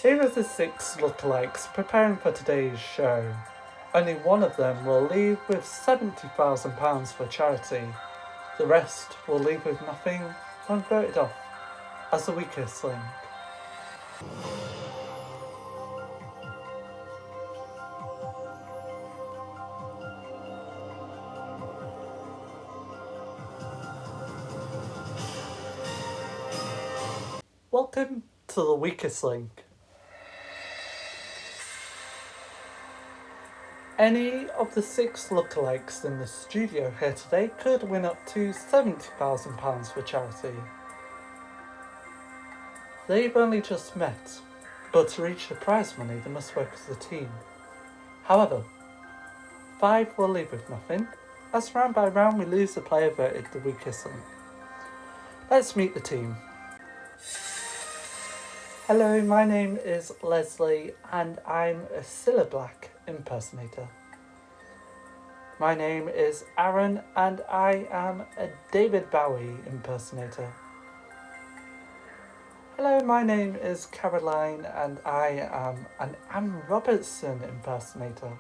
Here are the 6 lookalikes preparing for today's show. Only one of them will leave with £70,000 for charity. The rest will leave with nothing when voted off as the weakest link. Welcome to the weakest link. Any of the 6 lookalikes in the studio here today could win up to £70,000 for charity. They've only just met, but to reach the prize money they must work as a team. However, 5 will leave with nothing, as round by round we lose the player voted the weakest link. Let's meet the team. Hello, my name is Leslie and I'm a Cilla Black impersonator. My name is Aaron and I am a David Bowie impersonator. Hello, my name is Caroline and I am an Anne Robertson impersonator.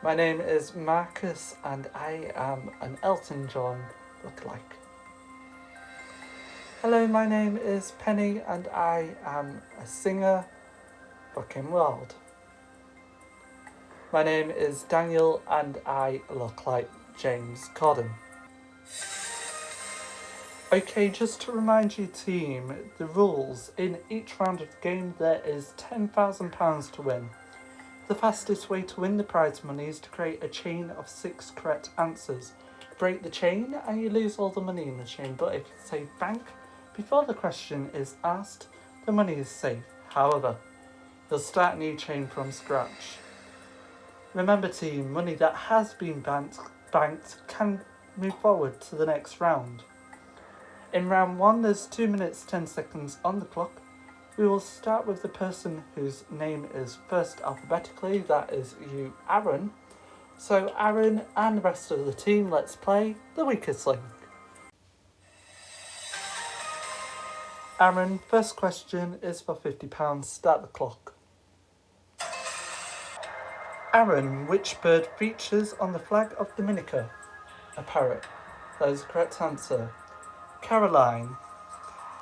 My name is Marcus and I am an Elton John lookalike. Hello, my name is Penny and I am a singer fucking world. My name is Daniel and I look like James Corden. Okay, just to remind you team, the rules: in each round of the game there is £10,000 to win. The fastest way to win the prize money is to create a chain of 6 correct answers. Break the chain and you lose all the money in the chain, but if you say bank before the question is asked, the money is safe. However, you'll start a new chain from scratch. Remember team, money that has been banked can move forward to the next round. In round 1 there's 2 minutes 10 seconds on the clock. We will start with the person whose name is first alphabetically, that is you, Aaron. So Aaron and the rest of the team, let's play the weakest link. Aaron, first question is for £50. Start the clock. Aaron, which bird features on the flag of Dominica? A parrot. That is the correct answer. Caroline,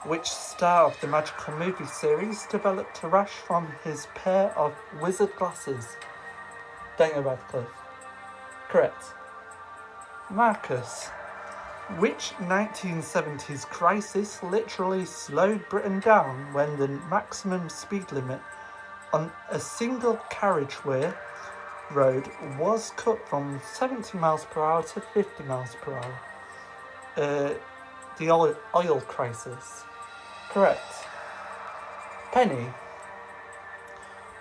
which star of the magical movie series developed a rash from his pair of wizard glasses? Daniel Radcliffe. Correct. Marcus, which 1970s crisis literally slowed Britain down when the maximum speed limit on a single carriageway road was cut from 70 miles per hour to 50 miles per hour? The oil crisis. Correct. Penny,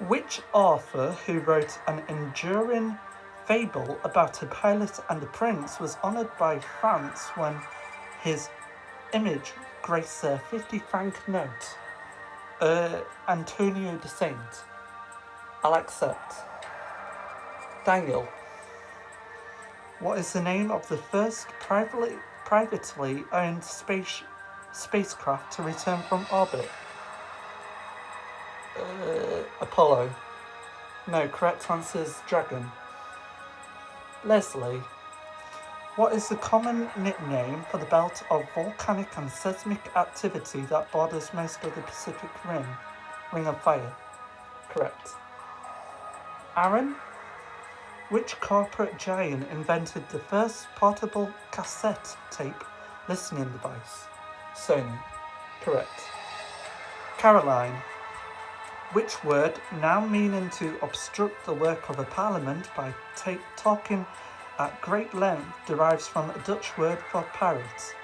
which author who wrote an enduring fable about a pilot and a prince was honoured by France when his image graced a 50-franc note? Antonio de Saint. I'll accept. Daniel, what is the name of the first privately owned spacecraft to return from orbit? Apollo. No, correct answer is Dragon. Leslie, what is the common nickname for the belt of volcanic and seismic activity that borders most of the Pacific Rim? Ring of Fire. Correct. Aaron, which corporate giant invented the first portable cassette tape listening device? Sony. Correct. Caroline, which word, now meaning to obstruct the work of a parliament by talking at great length, derives from a Dutch word for pirates?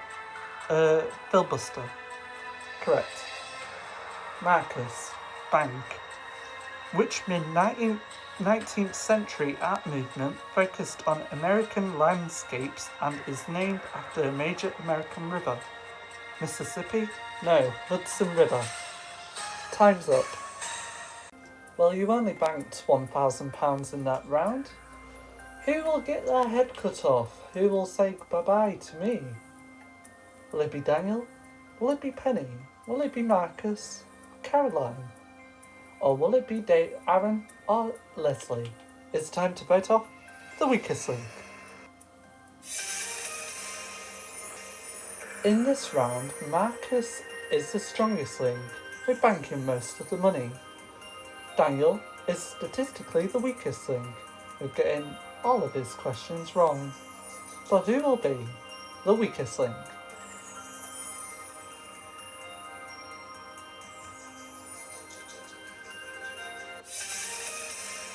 Filibuster. Correct. Marcus, bank. Which mid-19th century art movement focused on American landscapes and is named after a major American river? Mississippi? No, Hudson River. Time's up. Well, you only banked £1,000 in that round. Who will get their head cut off? Who will say bye-bye to me? Will it be Daniel? Will it be Penny? Will it be Marcus? Caroline? Or will it be Aaron or Leslie? It's time to vote off the weakest link. In this round, Marcus is the strongest link, with banking most of the money. Daniel is statistically the weakest link, with getting all of his questions wrong. But who will be the weakest link?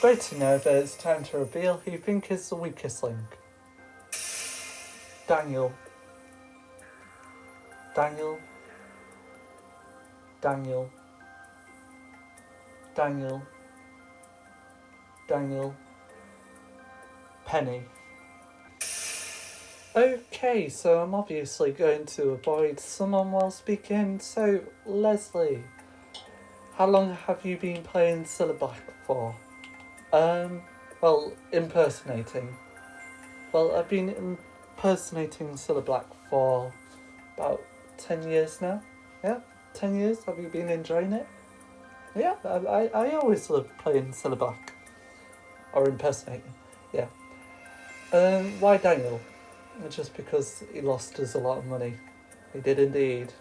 Voting over, it's time to reveal who you think is the weakest link. Daniel. Daniel. Daniel. Daniel. Daniel. Penny. Okay, so I'm obviously going to avoid someone while speaking. So, Leslie, how long have you been playing Syllabac for? Well, impersonating. Well, I've been impersonating Syllabac for about 10 years now. Yeah, 10 years. Have you been enjoying it? Yeah, I always love playing Syllabac. Or impersonating, yeah. Why Daniel? Just because he lost us a lot of money. He did indeed.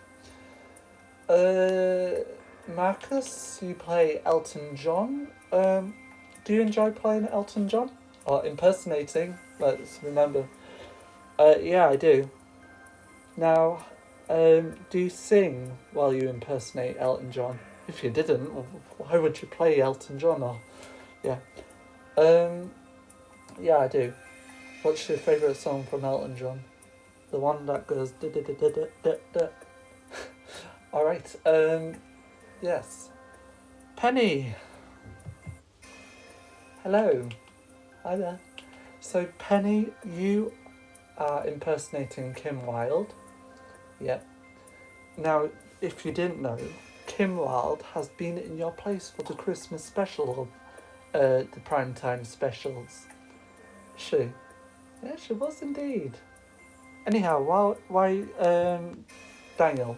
Marcus, you play Elton John. Do you enjoy playing Elton John? Or impersonating? Let's remember. Yeah, I do. Now, do you sing while you impersonate Elton John? If you didn't, why would you play Elton John? Or, yeah. Yeah, I do. What's your favourite song from Elton John? The one that goes da da da da da da da. Alright, yes. Penny! Hello. Hi there. So, Penny, you are impersonating Kim Wilde. Yep. Now, if you didn't know, Kim Wilde has been in your place for the Christmas special of the Primetime Specials. She? Yeah, she was indeed. Anyhow, why Daniel?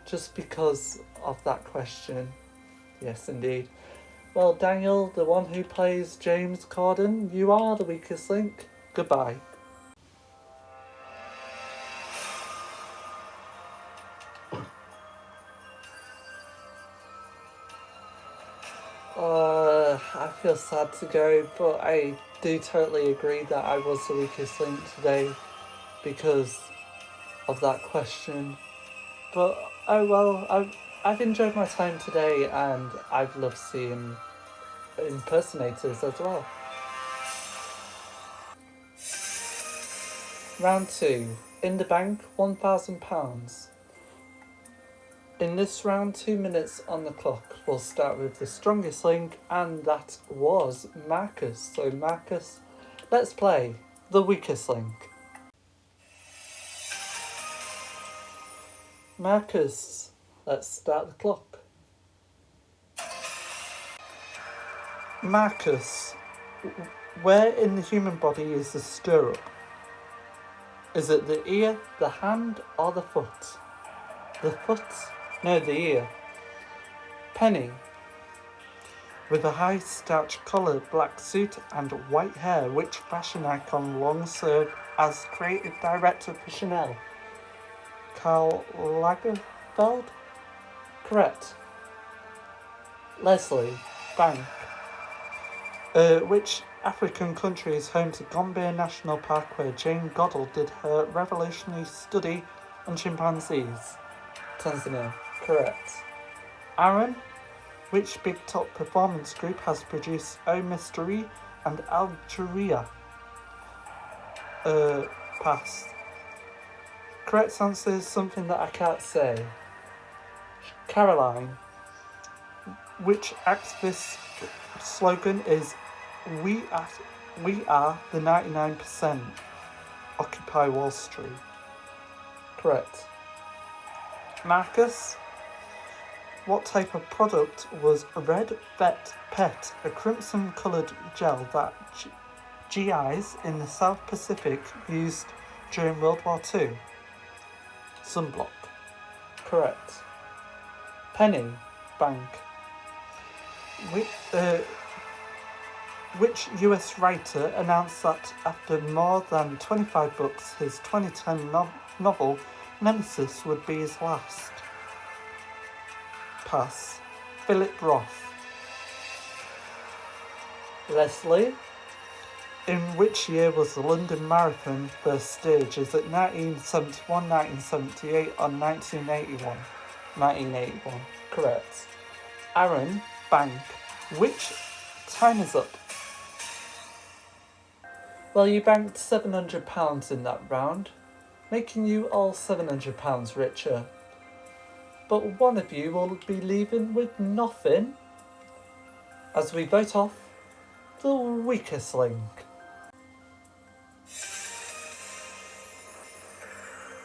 Just because of that question. Yes, indeed. Well, Daniel, the one who plays James Corden, you are the weakest link. Goodbye. I feel sad to go, but I do totally agree that I was the weakest link today because of that question. But oh well, I've enjoyed my time today, and I've loved seeing impersonators as well. Round 2. In the bank, £1,000. In this round, 2 minutes on the clock. We'll start with the strongest link, and that was Marcus. So Marcus, let's play the weakest link. Marcus, let's start the clock. Marcus, where in the human body is the stirrup? Is it the ear, the hand, or the foot? The foot? No, the ear. Penny, with a high starch collar, black suit and white hair, which fashion icon long served as creative director for Chanel? Karl Lagerfeld? Correct. Leslie, bank. Which African country is home to Gombe National Park, where Jane Goodall did her revolutionary study on chimpanzees? Tanzania. Correct. Aaron, which big top performance group has produced O Mystery and Algeria? Pass. Correct answer is something that I can't say. Caroline, which activist slogan is We are the 99%. Occupy Wall Street. Correct. Marcus, what type of product was Red Vet Pet, a crimson coloured gel that GIs in the South Pacific used during World War II? Sunblock. Correct. Penny, bank. Which US writer announced that after more than 25 books, his 2010 novel Nemesis would be his last? Pass. Philip Roth. Leslie. In which year was the London Marathon first staged? Is it 1971, 1978 or 1981? 1981. Correct. Aaron, bank. Which time is up? Well, you banked £700 in that round, making you all £700 richer. But one of you will be leaving with nothing as we vote off the weakest link.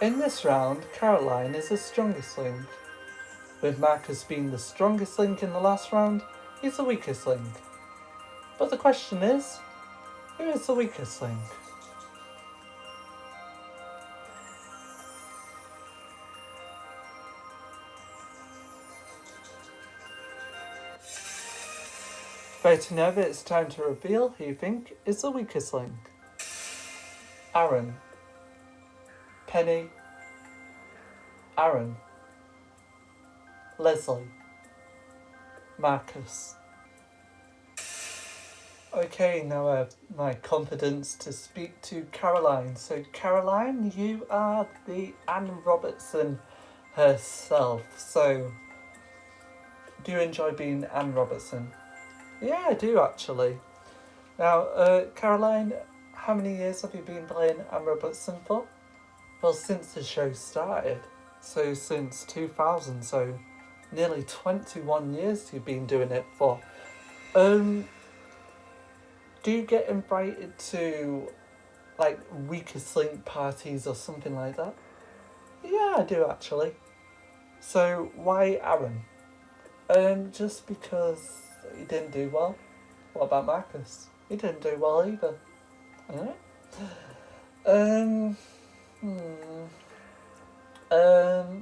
In this round, Caroline is the strongest link. With Marcus being the strongest link in the last round, he's the weakest link. But the question is, who is the weakest link? Voting over, it's time to reveal who you think is the weakest link. Aaron. Penny. Aaron. Leslie. Marcus. Okay, now I have my confidence to speak to Caroline. So Caroline, you are the Anne Robertson herself. So, do you enjoy being Anne Robertson? Yeah, I do actually. Now, Caroline, how many years have you been playing Anne Robertson for? Well, since the show started. So since 2000, so nearly 21 years you've been doing it for. Do you get invited to, like, Weakest Link parties or something like that? Yeah, I do actually. So, why Aaron? Just because he didn't do well. What about Marcus? He didn't do well either.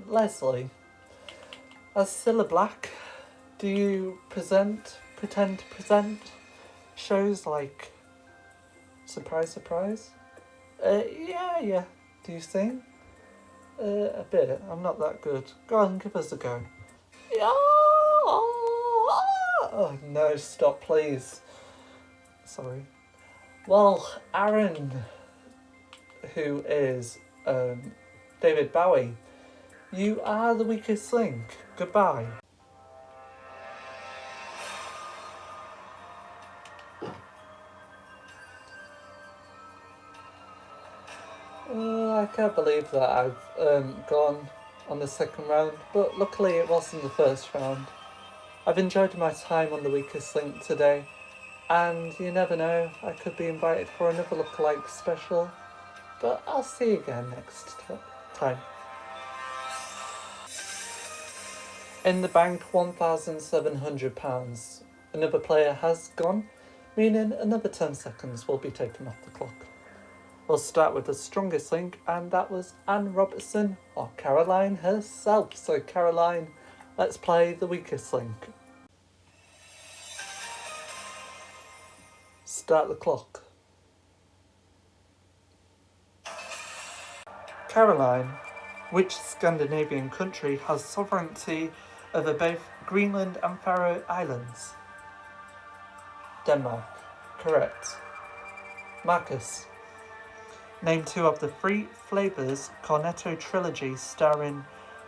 Leslie. As Cilla Black, do you pretend to present shows like Surprise, Surprise? Yeah. Do you sing? A bit. I'm not that good. Go on, give us a go. Yeah. Oh, no, stop, please. Sorry. Well, Aaron, who is David Bowie, you are the weakest link. Goodbye. I can't believe that I've gone on the second round, but luckily it wasn't the first round. I've enjoyed my time on the weakest link today, and you never know, I could be invited for another Lookalikes special, but I'll see you again next time. In the bank, £1,700. Another player has gone, meaning another 10 seconds will be taken off the clock. We'll start with the strongest link, and that was Anne Robertson, or Caroline herself. So Caroline, let's play the weakest link. Start the clock. Caroline, which Scandinavian country has sovereignty over both Greenland and Faroe Islands? Denmark. Correct. Marcus. Name two of the three Flavours Cornetto trilogy starring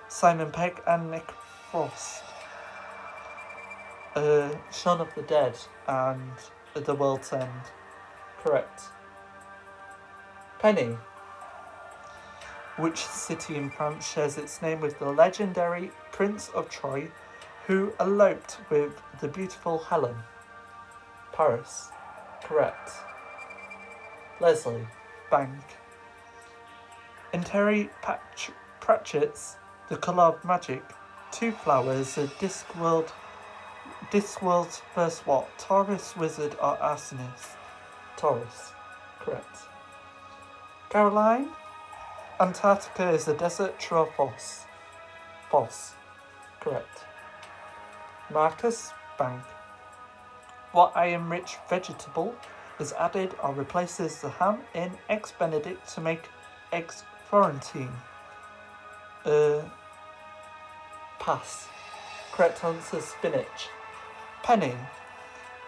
Simon Pegg and Nick Frost. Shaun of the Dead and The World's End. Correct. Penny. Which city in France shares its name with the legendary Prince of Troy who eloped with the beautiful Helen? Paris. Correct. Leslie. Bank. In Terry Pratchett's The Colour of Magic, two flowers are Discworld's first what? Taurus, wizard or arsonist? Taurus. Correct. Caroline? Antarctica is a desert, true or false? False. Correct. Marcus, bank. What iron-rich vegetable is added or replaces the ham in Eggs Benedict to make eggs Florentine? Pass. Correct answer, spinach. Penny.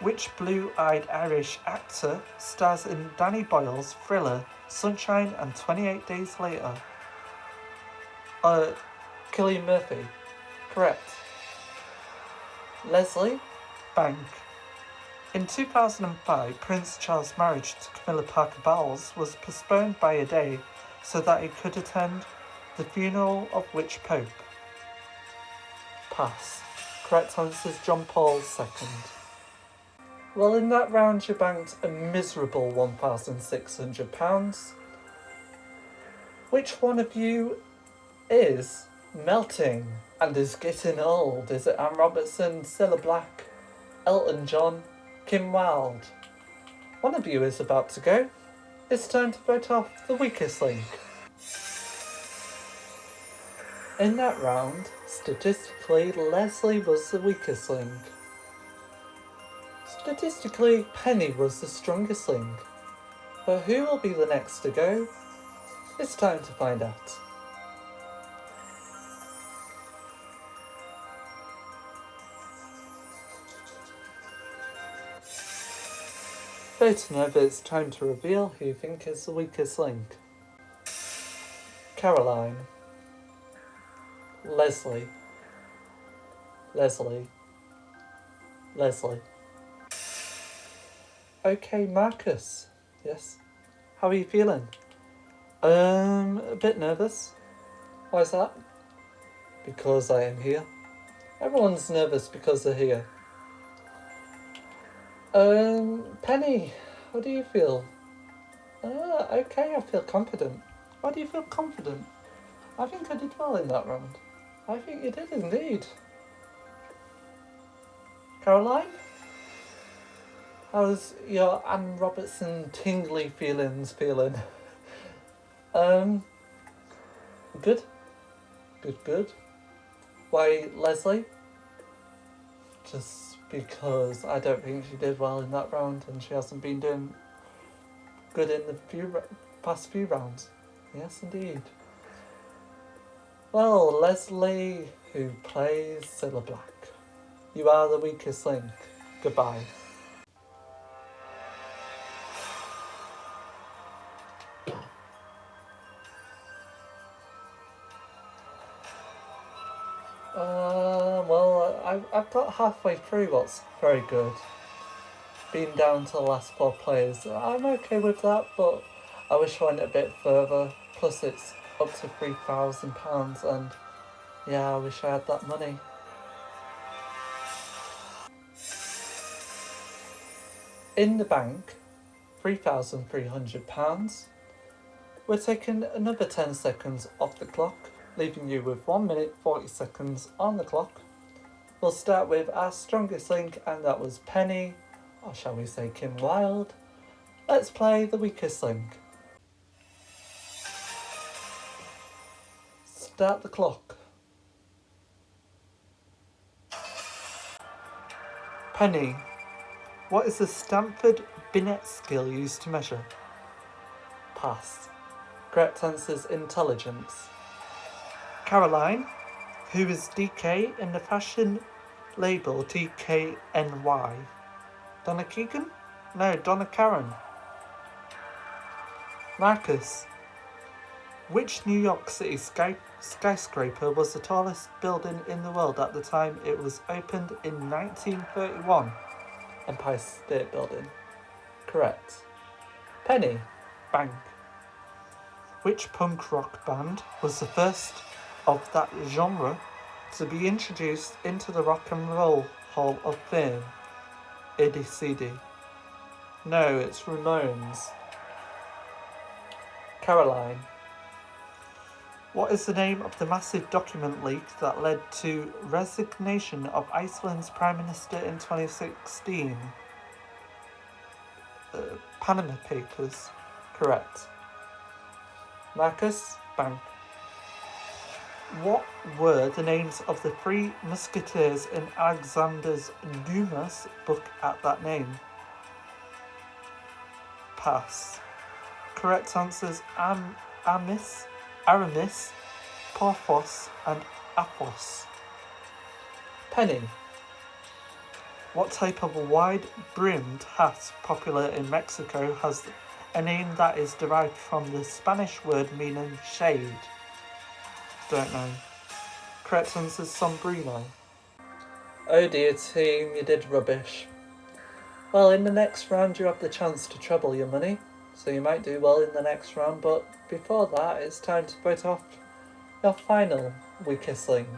Which blue-eyed Irish actor stars in Danny Boyle's thriller Sunshine and 28 Days Later? Cillian Murphy. Correct. Leslie, bank. In 2005, Prince Charles' marriage to Camilla Parker Bowles was postponed by a day so that he could attend the funeral of which pope? Pass. Correct answer is John Paul II. Well, in that round you banked a miserable £1,600. Which one of you is melting and is getting old? Is it Anne Robertson, Cilla Black, Elton John, Kim Wilde? One of you is about to go. It's time to vote off the weakest link. In that round, statistically, Leslie was the weakest link. Statistically, Penny was the strongest link. But who will be the next to go? It's time to find out. Voting over, it's time to reveal who you think is the weakest link. Caroline. Leslie. Leslie. Leslie. Okay, Marcus. Yes. How are you feeling? A bit nervous. Why is that? Because I am here. Everyone's nervous because they're here. Penny, how do you feel? Okay, I feel confident. Why do you feel confident? I think I did well in that round. I think you did indeed. Caroline? How's your Anne Robertson tingly feelings feeling? Good? Good. Why, Leslie? Just because I don't think she did well in that round and she hasn't been doing good in the past few rounds. Yes, indeed. Well, Leslie, who plays Cilla Black, you are the weakest link. Goodbye. Well, I've got halfway through what's very good. Being down to the last 4 players, I'm okay with that, but I wish I went a bit further. Plus it's up to £3,000 and yeah, I wish I had that money. In the bank, £3,300. We're taking another 10 seconds off the clock, leaving you with 1 minute 40 seconds on the clock. We'll start with our strongest link, and that was Penny, or shall we say Kim Wilde. Let's play the weakest link. Start the clock. Penny, what is the Stanford Binet scale used to measure? Pass. Correct answer is intelligence. Caroline, who is DK in the fashion label DKNY? Donna Keegan? No, Donna Karen. Marcus, which New York City skyscraper was the tallest building in the world at the time it was opened in 1931? Empire State Building. Correct. Penny, bank. Which punk rock band was the first of that genre to be introduced into the Rock and Roll Hall of Fame? AC/DC. No, it's Ramones. Caroline, what is the name of the massive document leak that led to resignation of Iceland's Prime Minister in 2016? Panama Papers. Correct. Marcus, bank. What were the names of the three musketeers in Alexander Dumas' book at that name? Pass. Correct answers Aramis, Porthos, and Athos. Penny. What type of wide-brimmed hat popular in Mexico has a name that is derived from the Spanish word meaning shade? Don't know. Correct answer is sombrero. Oh dear team, you did rubbish. Well, in the next round you have the chance to treble your money, so you might do well in the next round, but before that it's time to vote off your final weakest link.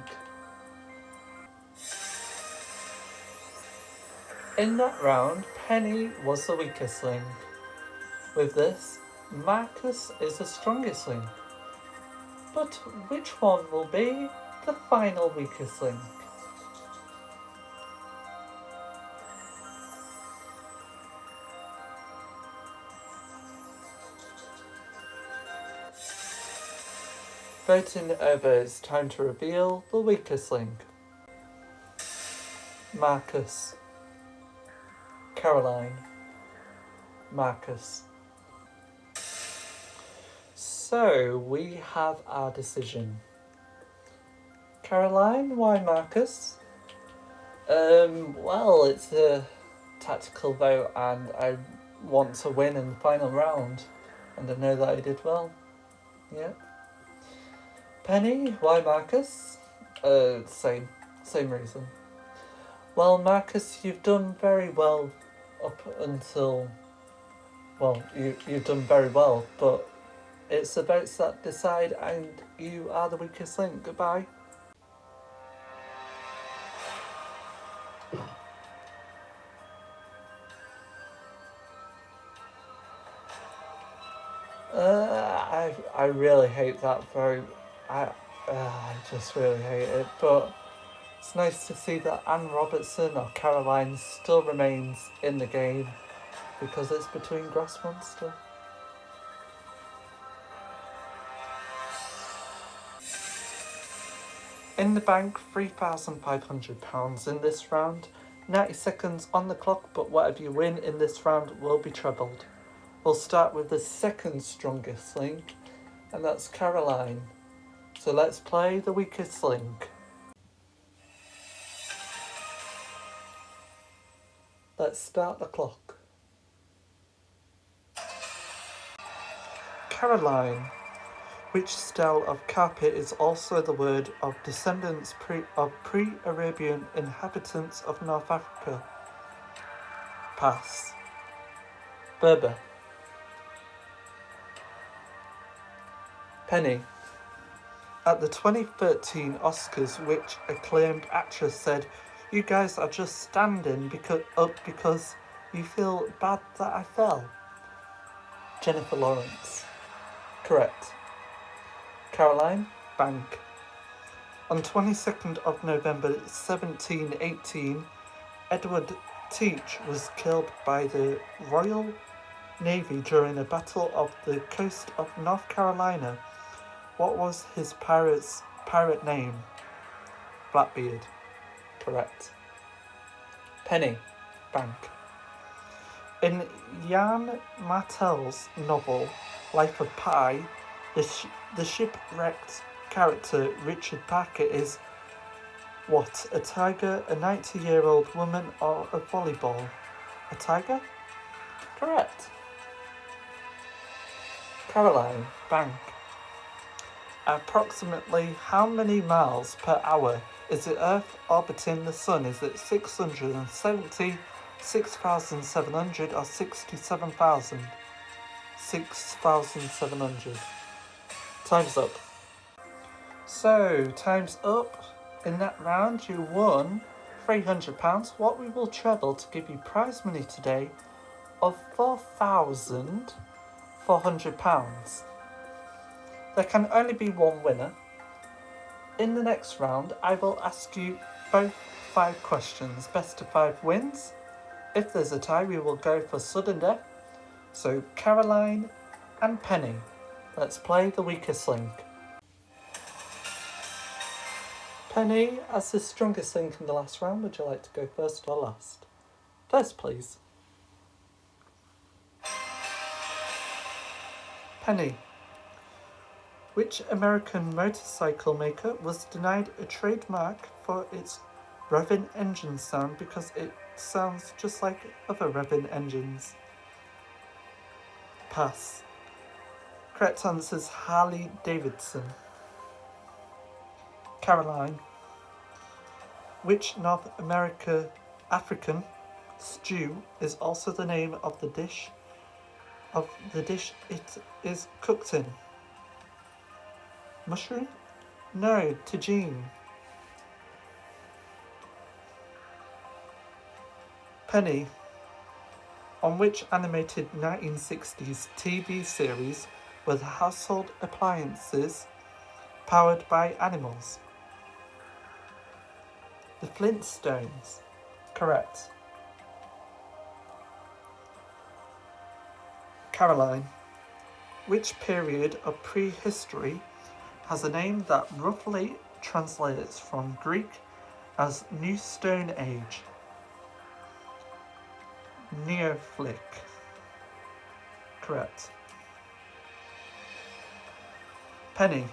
In that round, Penny was the weakest link. With this, Marcus is the strongest link. But which one will be the final weakest link? Voting over, it's time to reveal the weakest link. Marcus. Caroline. Marcus. So we have our decision. Caroline, why Marcus? Well, it's a tactical vote and I want to win in the final round. And I know that I did well. Yeah. Penny, why Marcus? Same reason. Well, Marcus, you've done very well up until... Well, you've done very well, but it's the votes that decide and you are the weakest link. Goodbye. I really hate that vote. I just really hate it, but it's nice to see that Anne Robertson or Caroline still remains in the game because it's between Grass Monster. In the bank, £3,500 in this round. 90 seconds on the clock, but whatever you win in this round will be trebled. We'll start with the second strongest link, and that's Caroline. So let's play the weakest link. Let's start the clock. Caroline. Which style of carpet is also the word of descendants of pre-Arabian inhabitants of North Africa? Pass. Berber. Penny. At the 2013 Oscars, which acclaimed actress said, "You guys are just standing because you feel bad that I fell"? Jennifer Lawrence. Correct. Caroline, bank. On 22nd of November 1718, Edward Teach was killed by the Royal Navy during a battle of the coast of North Carolina. What was his pirate name? Blackbeard. Correct. Penny, bank. In Jan Martel's novel Life of Pi, the shipwrecked character Richard Parker is what? A tiger, a 90-year-old woman, or a volleyball? A tiger? Correct. Caroline, bank. Approximately how many miles per hour is the Earth orbiting the Sun? Is it 670, 6,700, or 67,000? 6,700. Time's up. So, time's up. In that round, you won £300. What we will treble to give you prize money today of £4,400. There can only be one winner. In the next round, I will ask you both 5 questions. Best of 5 wins. If there's a tie, we will go for sudden death. So, Caroline and Penny, let's play the weakest link. Penny, as the strongest link in the last round, would you like to go first or last? First, please. Penny. Which American motorcycle maker was denied a trademark for its revving engine sound because it sounds just like other revving engines? Pass. Correct answer is Harley Davidson. Caroline. Which North African stew is also the name of the dish it is cooked in? Mushroom? No, tagine. Penny. On which animated 1960s TV series were the household appliances powered by animals? The Flintstones. Correct. Caroline. Which period of prehistory has a name that roughly translates from Greek as New Stone Age? Neolithic. Correct. Penny.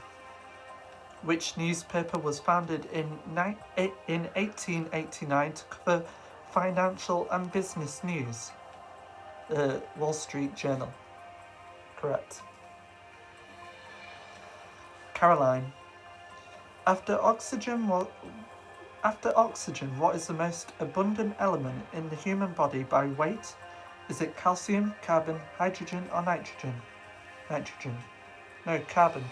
Which newspaper was founded in 1889 to cover financial and business news? Wall Street Journal. Correct. Caroline. After oxygen, what is the most abundant element in the human body by weight? Is it calcium, carbon, hydrogen, or nitrogen? Nitrogen. No, carbon.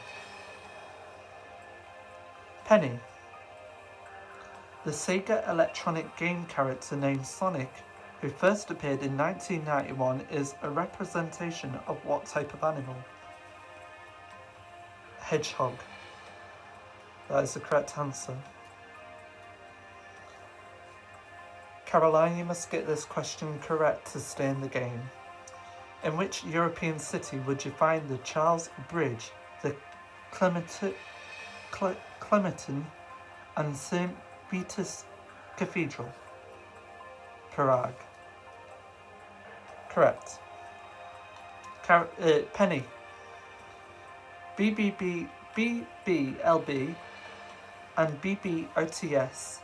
Penny. The Sega electronic game character named Sonic, who first appeared in 1991, is a representation of what type of animal? Hedgehog. That is the correct answer. Caroline, you must get this question correct to stay in the game. In which European city would you find the Charles Bridge, the Clementin and St. Peter's Cathedral? Prague. Correct. Penny. BBLB and BBOTS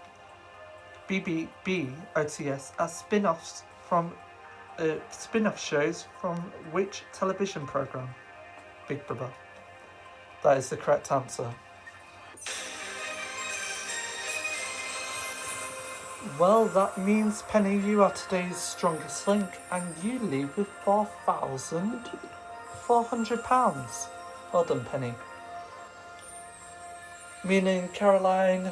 are spin-offs from spin-off shows from which television program? Big Brother. That is the correct answer. Well, that means, Penny, you are today's strongest link, and you leave with £4,400. Well done, Penny. Meaning, Caroline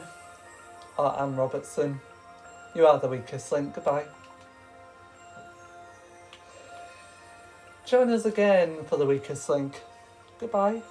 or Anne Robertson, you are the weakest link. Goodbye. Join us again for the weakest link. Goodbye.